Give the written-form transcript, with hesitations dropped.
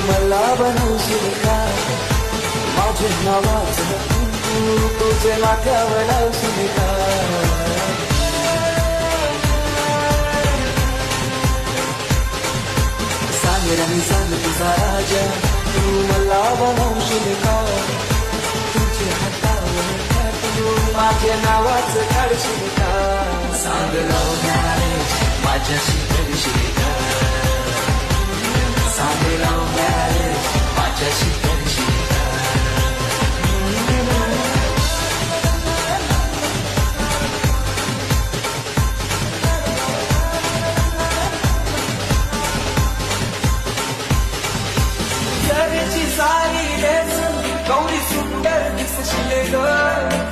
मला बनवशील का माझे नावाचं तू तुझे माथ्यावर लावशील का सांग राणी सांग तुझा राजा तू मला बनवशील का तुझे हातावर तू माझ्या नावाचं काढशील का सांग लव मॅरेज माझ्याशी करशील का सांग लव मॅरेज माझ्याशी करशील का सारी लेस गौरी सुंदर दिसशील ग